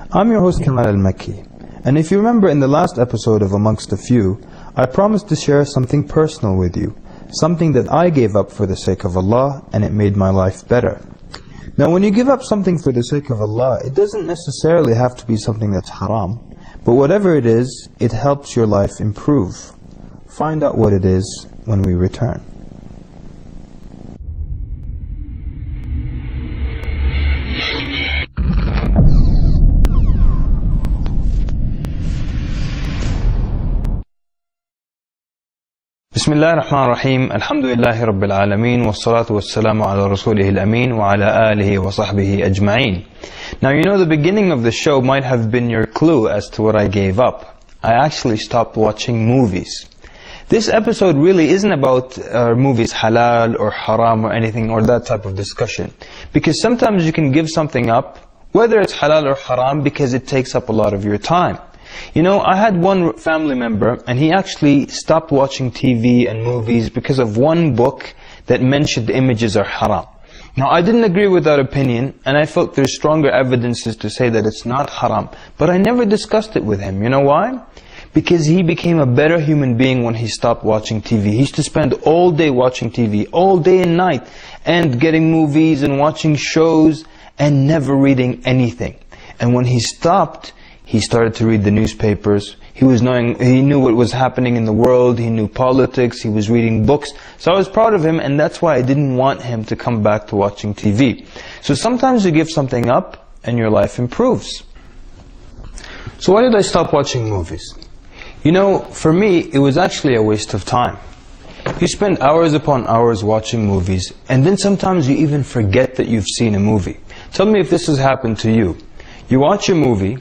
I'm your host Kamal Al-Makki, and if you remember in the last episode of Amongst a Few, I promised to share something personal with you, something that I gave up for the sake of Allah and it made my life better. Now when you give up something for the sake of Allah, it doesn't necessarily have to be something that's haram, but whatever it is, it helps your life improve. Find out what it is when we return. Bismillah ar-Rahman ar-Rahim, alhamdulillahi rabbil alameen, wassalatu wassalamu ala rasulih al-ameen, wa ala alihi wa sahbihi ajma'een. Now you know the beginning of the show might have been your clue as to what I gave up. I actually stopped watching movies. This episode really isn't about movies halal or haram or anything or that type of discussion. Because sometimes you can give something up, whether it's halal or haram, because it takes up a lot of your time. You know, I had one family member and he actually stopped watching TV and movies because of one book that mentioned the images are haram. Now I didn't agree with that opinion and I felt there's stronger evidences to say that it's not haram. But I never discussed it with him. You know why? Because he became a better human being when he stopped watching TV. He used to spend all day watching TV, all day and night, and getting movies and watching shows and never reading anything. And when he stopped, he started to read the newspapers. He knew what was happening in the world. He knew politics. He was reading books. So I was proud of him, and that's why I didn't want him to come back to watching TV. So sometimes you give something up, and your life improves. So why did I stop watching movies? You know, for me, it was actually a waste of time. You spend hours upon hours watching movies, and then sometimes you even forget that you've seen a movie. Tell me if this has happened to you. You watch a movie,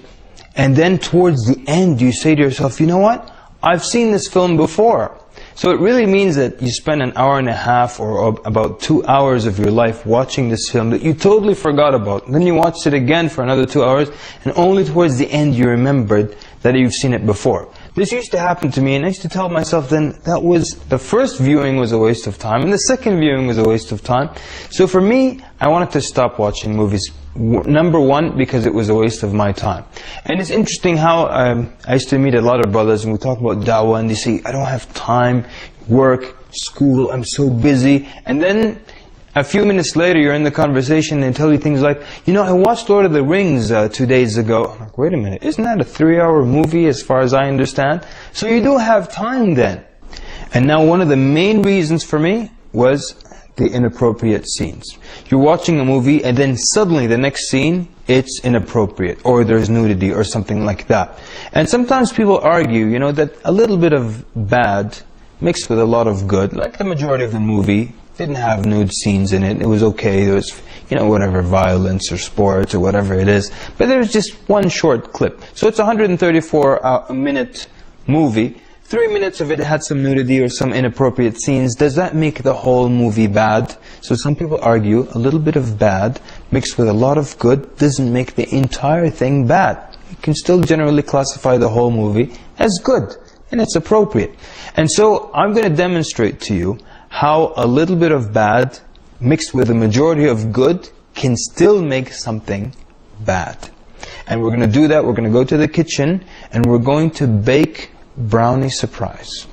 and then towards the end you say to yourself, you know what? I've seen this film before. So it really means that you spend an hour and a half or about 2 hours of your life watching this film that you totally forgot about. And then you watched it again for another 2 hours, and only towards the end you remembered that you've seen it before. This used to happen to me, and I used to tell myself then that the first viewing was a waste of time and the second viewing was a waste of time. So for me, I wanted to stop watching movies. Number one, because it was a waste of my time. And it's interesting how I used to meet a lot of brothers and we talk about da'wah and they say, I don't have time, work, school, I'm so busy. And then a few minutes later you're in the conversation and they tell you things like, you know, I watched Lord of the Rings 2 days ago. I'm like, wait a minute, isn't that a 3-hour movie as far as I understand? So you do have time then. And now one of the main reasons for me was the inappropriate scenes. You're watching a movie and then suddenly the next scene, it's inappropriate, or there's nudity or something like that. And sometimes people argue, you know, that a little bit of bad mixed with a lot of good, like the majority of the movie, didn't have nude scenes in it. It was okay. There was, you know, whatever, violence or sports or whatever it is. But there was just one short clip. So it's a 134-minute movie. 3 minutes of it had some nudity or some inappropriate scenes. Does that make the whole movie bad? So some people argue a little bit of bad mixed with a lot of good doesn't make the entire thing bad. You can still generally classify the whole movie as good, and it's appropriate. And so I'm going to demonstrate to you how a little bit of bad mixed with a majority of good can still make something bad. And we're going to do that. We're going to go to the kitchen and we're going to bake brownie surprise.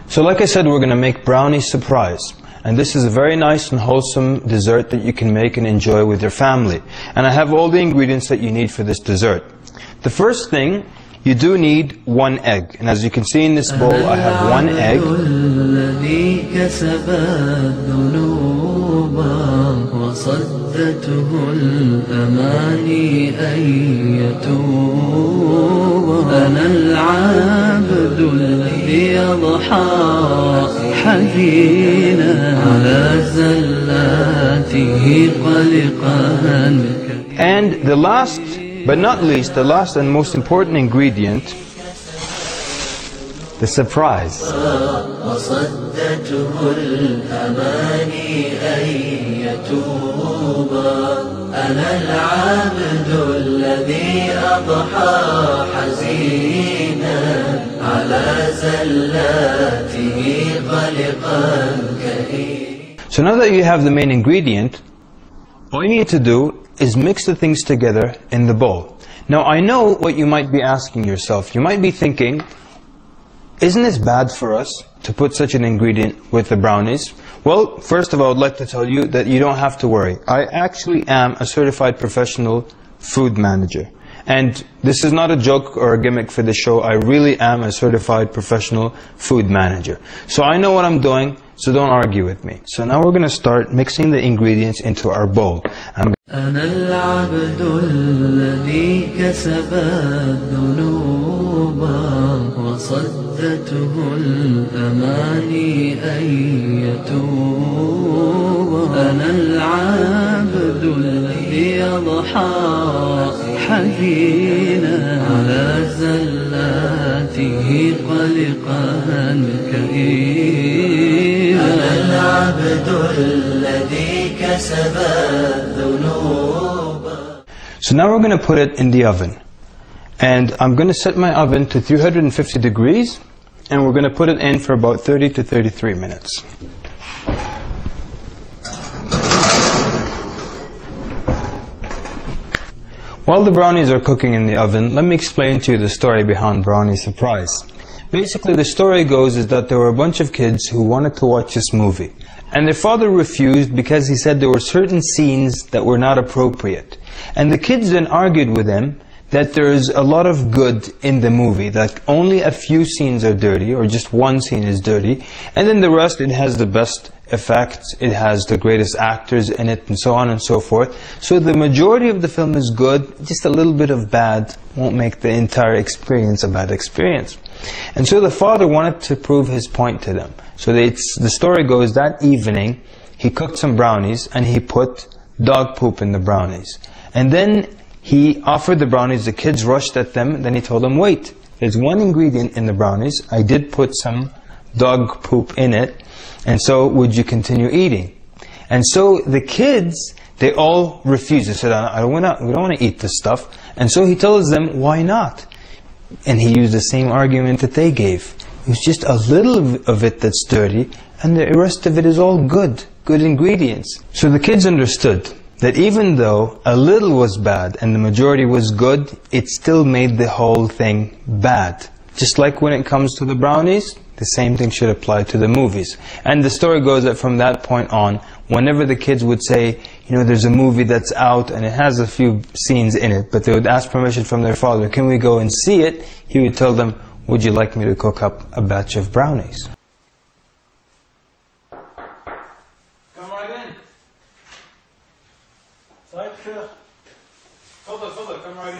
So like I said, we're going to make brownie surprise. And this is a very nice and wholesome dessert that you can make and enjoy with your family. And I have all the ingredients that you need for this dessert. The first thing, you do need 1 egg. And as you can see in this bowl, I have 1 egg. وصدته الأماني أن يتوب أنا العبد الذي يضحى حزينا على زلاته قلقا. And the last but not least, the last and most important ingredient, the surprise. وصدته الأماني أن يتوب أنا العبد الذي أضحى حزينا على زلاته قلقا كئيبا. So now that you have the main ingredient, All you need to do is mix the things together in the bowl. Now I know what you might be asking yourself. You might be thinking, isn't this bad for us to put such an ingredient with the brownies? Well, first of all, I would like to tell you that you don't have to worry. I actually am a certified professional food manager. And this is not a joke or a gimmick for the show. I really am a certified professional food manager. So I know what I'm doing, so don't argue with me. So now we're going to start mixing the ingredients into our bowl. أنا العبد الذي كسب الذنوب وصدته الأماني أن يتوب أنا العبد الذي يضحى حزينا على زلاته قلقا كئيبا أنا العبد الذي كسب الذنوب. So now we're going to put it in the oven. And I'm going to set my oven to 350 degrees, and we're going to put it in for about 30 to 33 minutes. While the brownies are cooking in the oven, let me explain to you the story behind Brownie Surprise. Basically, the story goes is that there were a bunch of kids who wanted to watch this movie. And their father refused because he said there were certain scenes that were not appropriate. And the kids then argued with him that there is a lot of good in the movie, that only a few scenes are dirty, or just one scene is dirty, and then the rest, it has the best effects, it has the greatest actors in it, and so on and so forth. So the majority of the film is good, just a little bit of bad won't make the entire experience a bad experience. And so the father wanted to prove his point to them. So the story goes, that evening, he cooked some brownies, and he put dog poop in the brownies. And then he offered the brownies, the kids rushed at them, and then he told them, wait, there's one ingredient in the brownies, I did put some dog poop in it, and so would you continue eating? And so the kids, they all refused. They said, we don't want to eat this stuff. And so he tells them, why not? And he used the same argument that they gave. It's just a little of it that's dirty, and the rest of it is all good ingredients. So the kids understood that even though a little was bad and the majority was good, it still made the whole thing bad. Just like when it comes to the brownies, the same thing should apply to the movies. And the story goes that from that point on, whenever the kids would say, you know, there's a movie that's out and it has a few scenes in it, but they would ask permission from their father, can we go and see it? He would tell them, would you like me to cook up a batch of brownies? Come right in. تفضل come right in.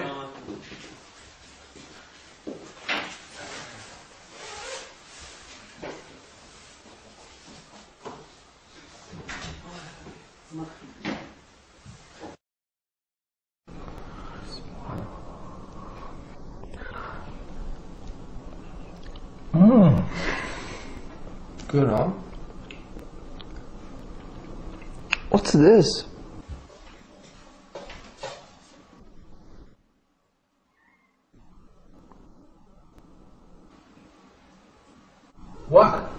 Good, huh? What's this? What?